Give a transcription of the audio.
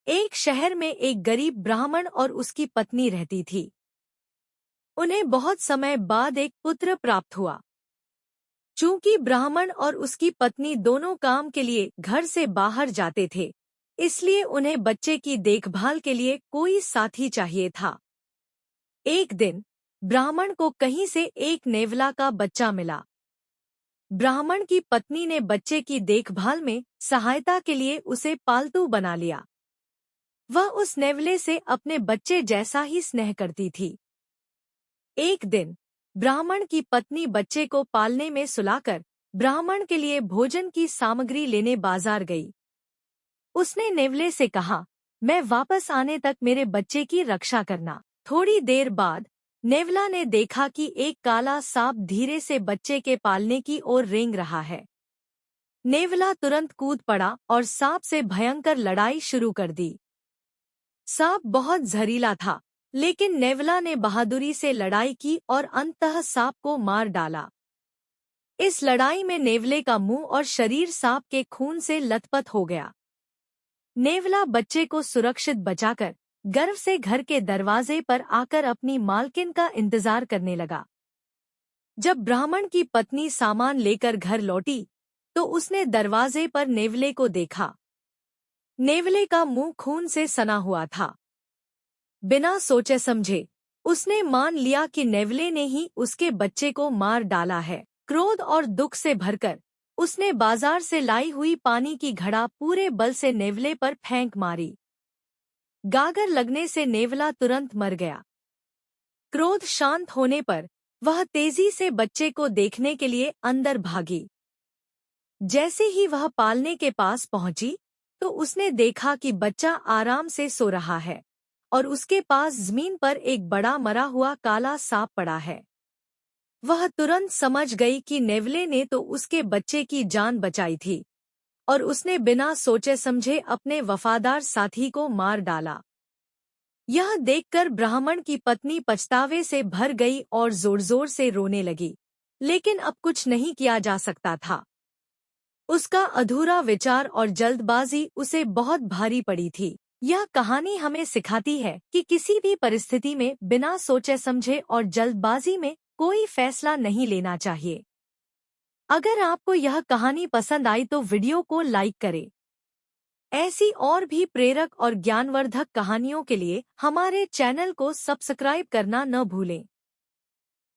एक शहर में एक गरीब ब्राह्मण और उसकी पत्नी रहती थी। उन्हें बहुत समय बाद एक पुत्र प्राप्त हुआ। चूंकि ब्राह्मण और उसकी पत्नी दोनों काम के लिए घर से बाहर जाते थे, इसलिए उन्हें बच्चे की देखभाल के लिए कोई साथी चाहिए था। एक दिन ब्राह्मण को कहीं से एक नेवला का बच्चा मिला। ब्राह्मण की पत्नी ने बच्चे की देखभाल में सहायता के लिए उसे पालतू बना लिया। वह उस नेवले से अपने बच्चे जैसा ही स्नेह करती थी। एक दिन ब्राह्मण की पत्नी बच्चे को पालने में सुलाकर ब्राह्मण के लिए भोजन की सामग्री लेने बाजार गई। उसने नेवले से कहा, मैं वापस आने तक मेरे बच्चे की रक्षा करना। थोड़ी देर बाद नेवला ने देखा कि एक काला सांप धीरे से बच्चे के पालने की ओर रेंग रहा है। नेवला तुरंत कूद पड़ा और सांप से भयंकर लड़ाई शुरू कर दी। सांप बहुत जहरीला था, लेकिन नेवला ने बहादुरी से लड़ाई की और अंततः सांप को मार डाला। इस लड़ाई में नेवले का मुंह और शरीर सांप के खून से लथपथ हो गया। नेवला बच्चे को सुरक्षित बचाकर गर्व से घर के दरवाजे पर आकर अपनी मालकिन का इंतजार करने लगा। जब ब्राह्मण की पत्नी सामान लेकर घर लौटी, तो उसने दरवाजे पर नेवले को देखा। नेवले का मुंह खून से सना हुआ था। बिना सोचे समझे उसने मान लिया कि नेवले ने ही उसके बच्चे को मार डाला है। क्रोध और दुख से भरकर उसने बाजार से लाई हुई पानी की घड़ा पूरे बल से नेवले पर फेंक मारी। गागर लगने से नेवला तुरंत मर गया। क्रोध शांत होने पर वह तेजी से बच्चे को देखने के लिए अंदर भागी। जैसे ही वह पालने के पास पहुंची, तो उसने देखा कि बच्चा आराम से सो रहा है और उसके पास जमीन पर एक बड़ा मरा हुआ काला सांप पड़ा है। वह तुरंत समझ गई कि नेवले ने तो उसके बच्चे की जान बचाई थी और उसने बिना सोचे समझे अपने वफादार साथी को मार डाला। यह देखकर ब्राह्मण की पत्नी पछतावे से भर गई और जोर जोर से रोने लगी, लेकिन अब कुछ नहीं किया जा सकता था। उसका अधूरा विचार और जल्दबाजी उसे बहुत भारी पड़ी थी। यह कहानी हमें सिखाती है कि किसी भी परिस्थिति में बिना सोचे समझे और जल्दबाजी में कोई फैसला नहीं लेना चाहिए। अगर आपको यह कहानी पसंद आई तो वीडियो को लाइक करें। ऐसी और भी प्रेरक और ज्ञानवर्धक कहानियों के लिए हमारे चैनल को सब्सक्राइब करना न भूलें।